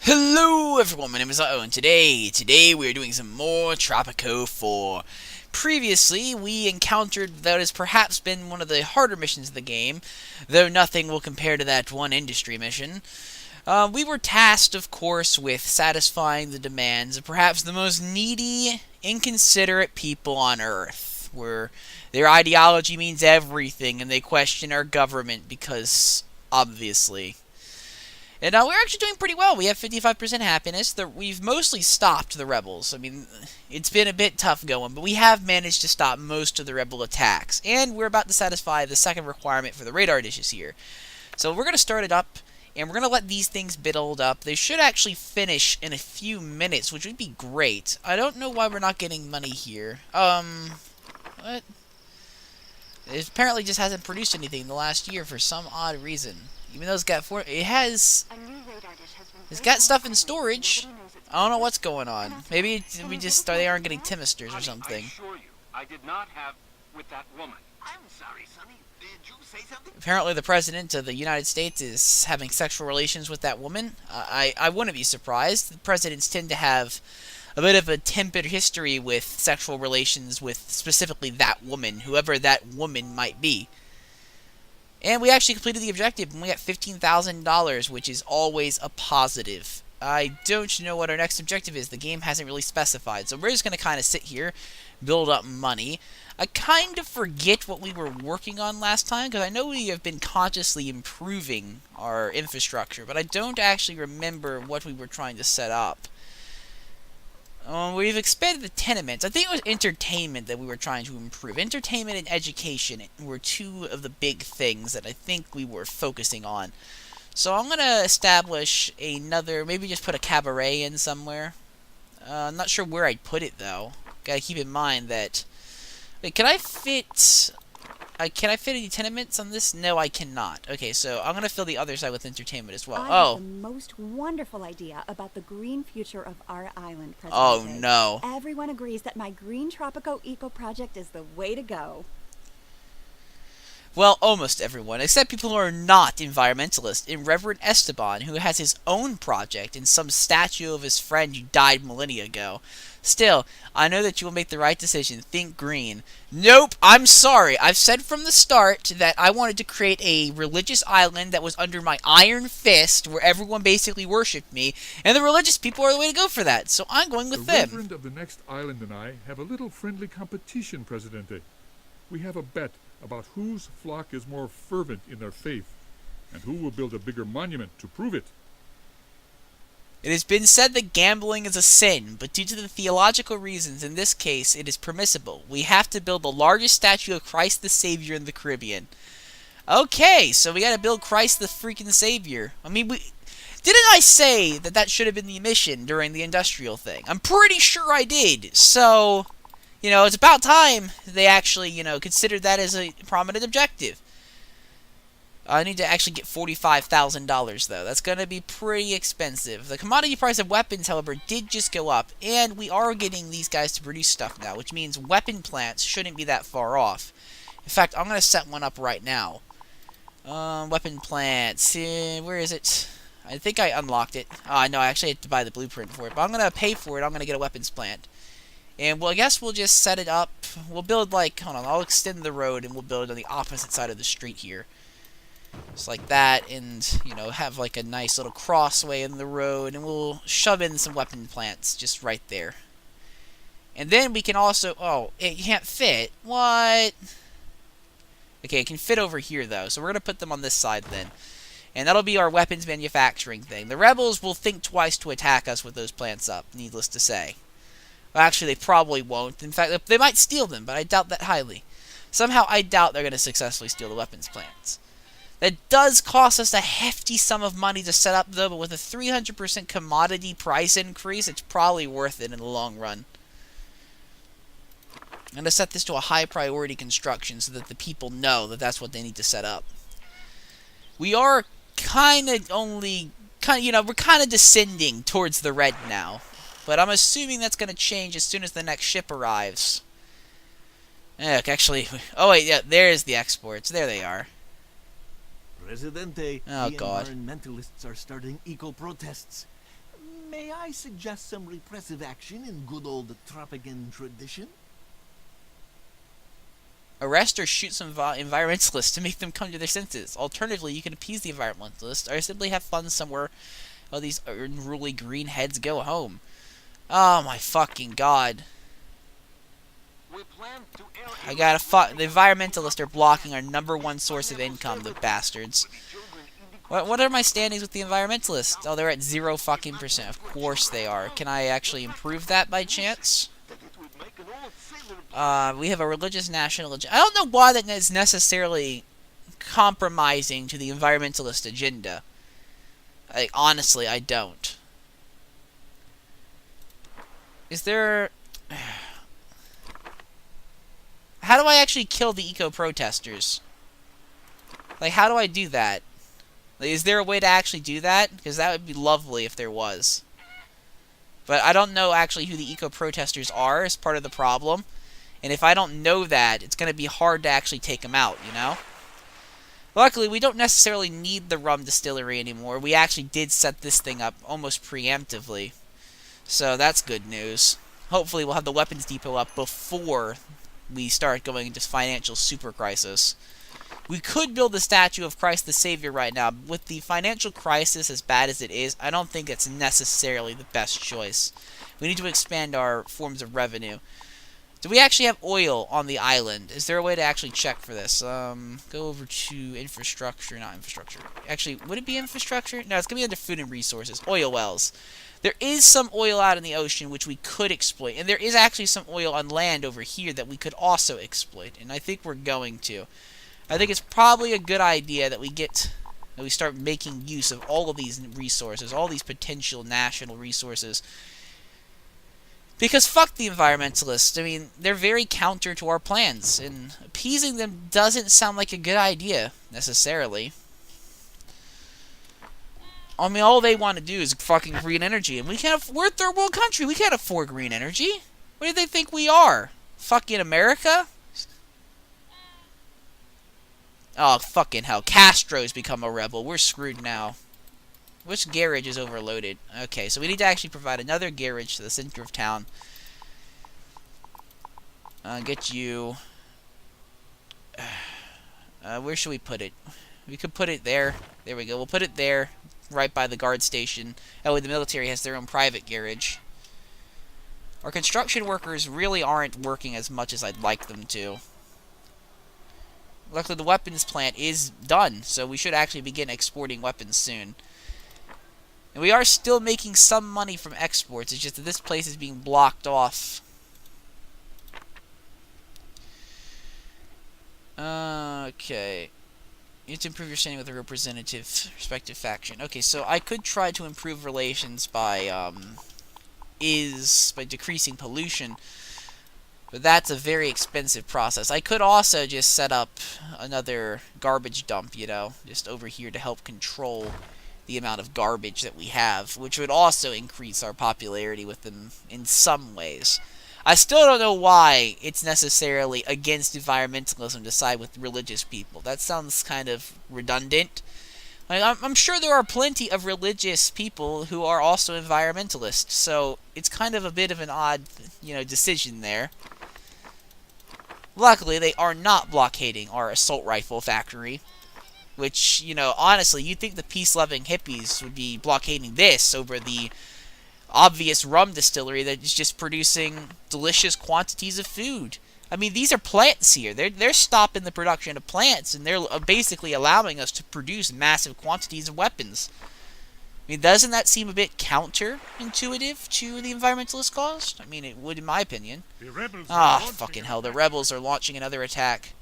Hello everyone, my name is TheUhhoh, and today we are doing some more Tropico 4. Previously, we encountered that has perhaps been one of the harder missions of the game, though nothing will compare to that one industry mission. We were tasked, of course, with satisfying the demands of perhaps the most needy, inconsiderate people on Earth, where their ideology means everything and they question our government because, obviously. And we're actually doing pretty well. We have 55% happiness. We've mostly stopped the rebels. I mean, it's been a bit tough going, but we have managed to stop most of the rebel attacks. And we're about to satisfy the second requirement for the radar dishes here. So we're going to start it up, and we're going to let these things build up. They should actually finish in a few minutes, which would be great. I don't know why we're not getting money here. What? It apparently just hasn't produced anything in the last year for some odd reason. Even though it's got stuff in storage. I don't know what's going on. Maybe they aren't getting timisters or something. I assure you, I did not have with that woman. I'm sorry, Sonny. Did you say something? Apparently the president of the United States is having sexual relations with that woman. I wouldn't be surprised. The presidents tend to have a bit of a tempered history with sexual relations with specifically that woman, whoever that woman might be. And we actually completed the objective, and we got $15,000, which is always a positive. I don't know what our next objective is. The game hasn't really specified, so we're just going to kind of sit here, build up money. I kind of forget what we were working on last time, because I know we have been consciously improving our infrastructure, but I don't actually remember what we were trying to set up. We've expanded the tenements. I think it was entertainment that we were trying to improve. Entertainment and education were two of the big things that I think we were focusing on. So I'm going to establish another, maybe just put a cabaret in somewhere. I'm not sure where I'd put it, though. Gotta keep in mind that... Wait, can I fit any tenements on this? No, I cannot. Okay, so I'm going to fill the other side with entertainment as well. I have the most wonderful idea about the green future of our island, President. Oh, no. Everyone agrees that my Green Tropico Eco Project is the way to go. Well, almost everyone, except people who are not environmentalists, and Reverend Esteban, who has his own project and some statue of his friend who died millennia ago. Still, I know that you will make the right decision. Think green. Nope, I'm sorry. I've said from the start that I wanted to create a religious island that was under my iron fist, where everyone basically worshipped me, and the religious people are the way to go for that, so I'm going with them. The Reverend of the next island and I have a little friendly competition, Presidente. We have a bet about whose flock is more fervent in their faith, and who will build a bigger monument to prove it. It has been said that gambling is a sin, but due to the theological reasons, in this case, it is permissible. We have to build the largest statue of Christ the Savior in the Caribbean. Okay, so we gotta build Christ the freaking Savior. I mean, didn't I say that that should have been the mission during the industrial thing? I'm pretty sure I did, so... You know, it's about time they actually, considered that as a prominent objective. I need to actually get $45,000, though. That's going to be pretty expensive. The commodity price of weapons, however, did just go up, and we are getting these guys to produce stuff now, which means weapon plants shouldn't be that far off. In fact, I'm going to set one up right now. Weapon plants. Where is it? I think I unlocked it. No, I actually had to buy the blueprint for it, but I'm going to pay for it. I'm going to get a weapons plant. And, well, I guess we'll just set it up. We'll build, hold on, I'll extend the road, and we'll build it on the opposite side of the street here. Just like that, and, have, a nice little crossway in the road, and we'll shove in some weapon plants just right there. And then we can also... Oh, it can't fit. What? Okay, it can fit over here, though, so we're going to put them on this side, then. And that'll be our weapons manufacturing thing. The rebels will think twice to attack us with those plants up, needless to say. Well, actually, they probably won't. In fact, they might steal them, but I doubt that highly. Somehow, I doubt they're going to successfully steal the weapons plants. That does cost us a hefty sum of money to set up, though, but with a 300% commodity price increase, it's probably worth it in the long run. I'm going to set this to a high priority construction so that the people know that that's what they need to set up. We are we're kind of descending towards the red now. But I'm assuming that's going to change as soon as the next ship arrives. Actually... Oh, wait, yeah, there's the exports. There they are. Presidente, oh, the God. environmentalists are starting eco-protests. May I suggest some repressive action in good old Tropican tradition? Arrest or shoot some environmentalists to make them come to their senses. Alternatively, you can appease the environmentalists or simply have fun somewhere while these unruly greenheads go home. Oh my fucking god. We plan to air I gotta fuck. The environmentalists are blocking our #1 source of income, the bastards. What are my standings with the environmentalists? Oh, they're at 0 fucking %. Of course they are. Can I actually improve that by chance? We have a religious national agenda. I don't know why that is necessarily compromising to the environmentalist agenda. Honestly, I don't. Is there... How do I actually kill the eco-protesters? Like, how do I do that? Like, is there a way to actually do that? Because that would be lovely if there was. But I don't know actually who the eco-protesters are as part of the problem. And if I don't know that, it's going to be hard to actually take them out, you know? Luckily, we don't necessarily need the rum distillery anymore. We actually did set this thing up almost preemptively. So that's good news. Hopefully we'll have the weapons depot up before we start going into financial super crisis. We could build the statue of Christ the Savior right now. With the financial crisis as bad as it is, I don't think it's necessarily the best choice. We need to expand our forms of revenue. Do we actually have oil on the island? Is there a way to actually check for this? Go over to infrastructure, not infrastructure. Actually, would it be infrastructure? No, it's going to be under food and resources. Oil wells. There is some oil out in the ocean which we could exploit. And there is actually some oil on land over here that we could also exploit. And I think we're going to. I think it's probably a good idea that we start making use of all of these resources, all these potential national resources. Because fuck the environmentalists. I mean, they're very counter to our plans, and appeasing them doesn't sound like a good idea, necessarily. I mean, all they want to do is fucking green energy, and we're a third world country, we can't afford green energy. What do they think we are? Fucking America? Oh, fucking hell. Castro's become a rebel. We're screwed now. Which garage is overloaded? Okay, so we need to actually provide another garage to the center of town. Get you... where should we put it? We could put it there. There we go. We'll put it there, right by the guard station. Oh, the military has their own private garage. Our construction workers really aren't working as much as I'd like them to. Luckily, the weapons plant is done, so we should actually begin exporting weapons soon. And we are still making some money from exports. It's just that this place is being blocked off. Okay. You need to improve your standing with a respective faction. Okay, so I could try to improve relations by decreasing pollution. But that's a very expensive process. I could also just set up another garbage dump, you know, just over here to help control the amount of garbage that we have, which would also increase our popularity with them in some ways. I still don't know why it's necessarily against environmentalism to side with religious people. That sounds kind of redundant. Like, I'm sure there are plenty of religious people who are also environmentalists, so it's kind of a bit of an odd, you know, decision there. Luckily, they are not blockading our assault rifle factory. Which, you know, honestly, you'd think the peace-loving hippies would be blockading this over the obvious rum distillery that is just producing delicious quantities of food. I mean, these are plants here. They're stopping the production of plants, and they're basically allowing us to produce massive quantities of weapons. I mean, doesn't that seem a bit counterintuitive to the environmentalist cause? I mean, it would in my opinion. Fucking hell, the rebels are launching another attack.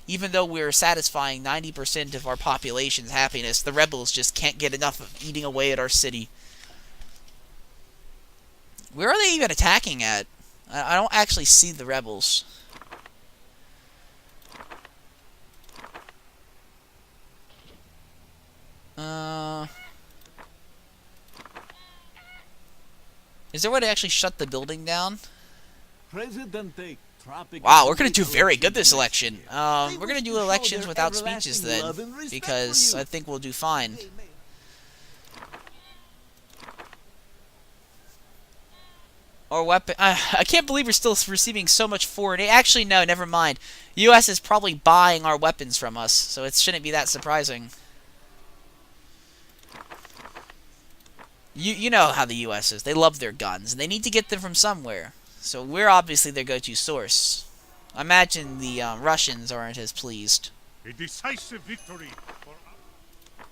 Even though we're satisfying 90% of our population's happiness, the rebels just can't get enough of eating away at our city. Where are they even attacking at? I don't actually see the rebels. Is there a way to actually shut the building down? Wow, we're going to do very good this election. We're going to do elections without speeches then, because I think we'll do fine. Or weapon. I can't believe we're still receiving so much foreign aid. Actually, no, never mind. U.S. is probably buying our weapons from us, so it shouldn't be that surprising. You know how the U.S. is. They love their guns, and they need to get them from somewhere. So we're obviously their go-to source. I imagine the Russians aren't as pleased. A decisive victory for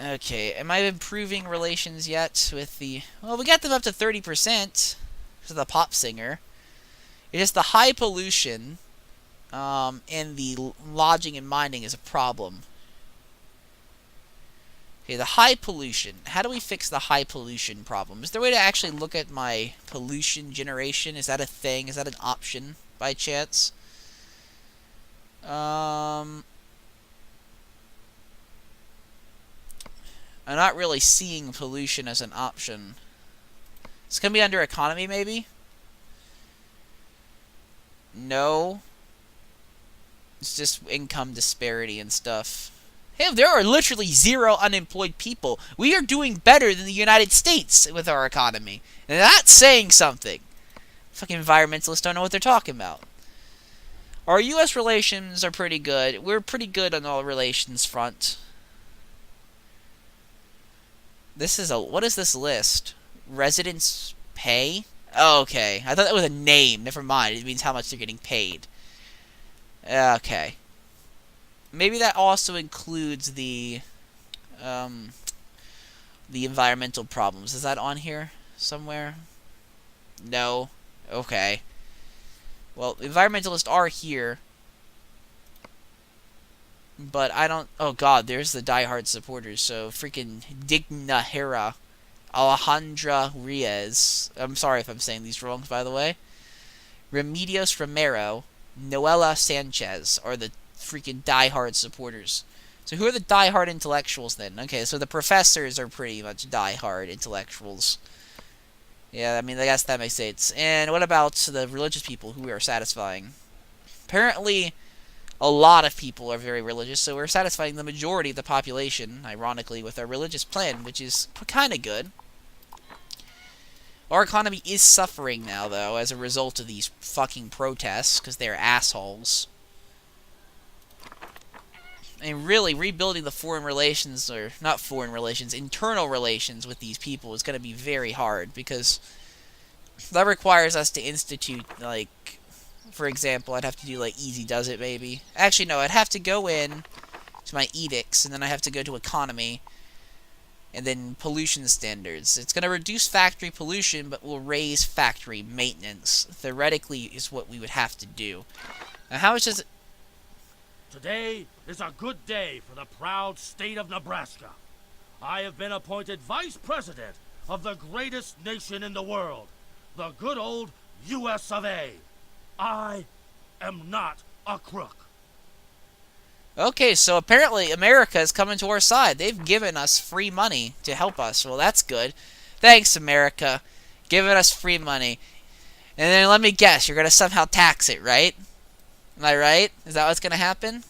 Okay, am I improving relations yet with the... Well, we got them up to 30% for the pop singer. It's just the high pollution and the lodging and mining is a problem. Okay, the high pollution. How do we fix the high pollution problem? Is there a way to actually look at my pollution generation? Is that a thing? Is that an option by chance? I'm not really seeing pollution as an option. It's going to be under economy, maybe? No. It's just income disparity and stuff. Hey, there are literally 0 unemployed people. We are doing better than the United States with our economy. And that's saying something. Fucking environmentalists don't know what they're talking about. Our U.S. relations are pretty good. We're pretty good on all relations front. This is a... What is this list? Residents pay? Oh, okay. I thought that was a name. Never mind. It means how much they're getting paid. Okay. Maybe that also includes the environmental problems. Is that on here somewhere? No. Okay. Well, environmentalists are here. But I don't... Oh, God. There's the diehard supporters. So, freaking Digna Hera. Alejandra Reyes. I'm sorry if I'm saying these wrong, by the way. Remedios Romero. Noela Sanchez are the freaking diehard supporters. So who are the diehard intellectuals then? Okay, so the professors are pretty much diehard intellectuals. Yeah, I mean, I guess that makes sense. And what about the religious people who we are satisfying? Apparently, a lot of people are very religious, so we're satisfying the majority of the population, ironically, with our religious plan, which is kind of good. Our economy is suffering now, though, as a result of these fucking protests, because they're assholes. And really, rebuilding the foreign relations, or not foreign relations, internal relations with these people is going to be very hard, because that requires us to institute, like, for example, I'd have to do, like, Easy Does It, maybe. Actually, no, I'd have to go in to my edicts, and then I have to go to economy, and then pollution standards. It's going to reduce factory pollution, but will raise factory maintenance. Theoretically, is what we would have to do. Now, how much does it... Today is a good day for the proud state of Nebraska. I have been appointed Vice President of the greatest nation in the world, the good old US of A. I am not a crook. Okay, so apparently America is coming to our side. They've given us free money to help us. Well, that's good. Thanks, America. Giving us free money. And then let me guess, you're going to somehow tax it, right? Am I right? Is that what's going to happen?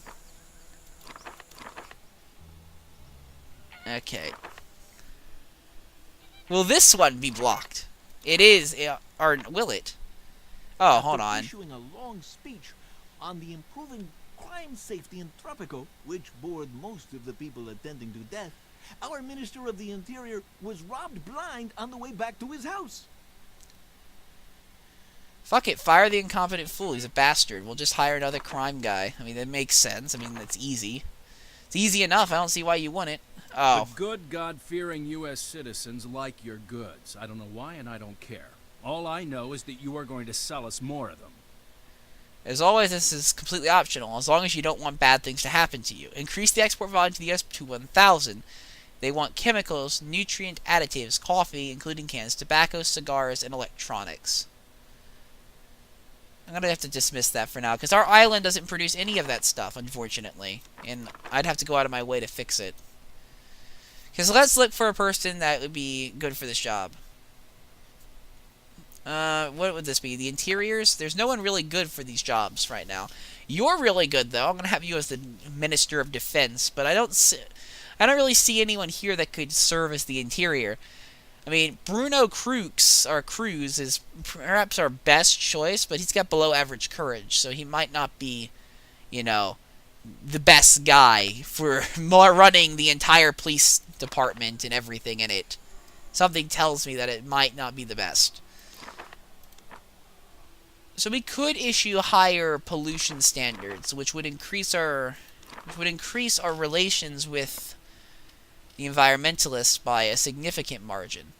Okay. Will this one be blocked? It is, or will it? Oh, hold After on. issuing a long speech on the improving crime safety in Tropico, which bored most of the people attending to death, our Minister of the Interior was robbed blind on the way back to his house. Fuck it, fire the incompetent fool. He's a bastard. We'll just hire another crime guy. I mean, that makes sense. I mean, that's easy. It's easy enough. I don't see why you wouldn't. Oh. The good, God-fearing U.S. citizens like your goods. I don't know why, and I don't care. All I know is that you are going to sell us more of them. As always, this is completely optional, as long as you don't want bad things to happen to you. Increase the export volume to the U.S. to 1,000. They want chemicals, nutrient additives, coffee, including cans, tobacco, cigars, and electronics. I'm going to have to dismiss that for now, because our island doesn't produce any of that stuff, unfortunately. And I'd have to go out of my way to fix it. Because let's look for a person that would be good for this job. What would this be? The interiors? There's no one really good for these jobs right now. You're really good, though. I'm going to have you as the Minister of Defense, but I don't really see anyone here that could serve as the interior. I mean, Bruno Cruz is perhaps our best choice, but he's got below average courage, so he might not be, you know, the best guy for running the entire police department and everything in it. Something tells me that it might not be the best. So we could issue higher pollution standards, which would increase our relations with the environmentalists by a significant margin.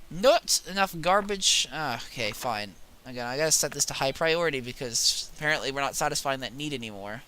Not enough garbage. Okay, fine. Again, I gotta set this to high priority because apparently we're not satisfying that need anymore.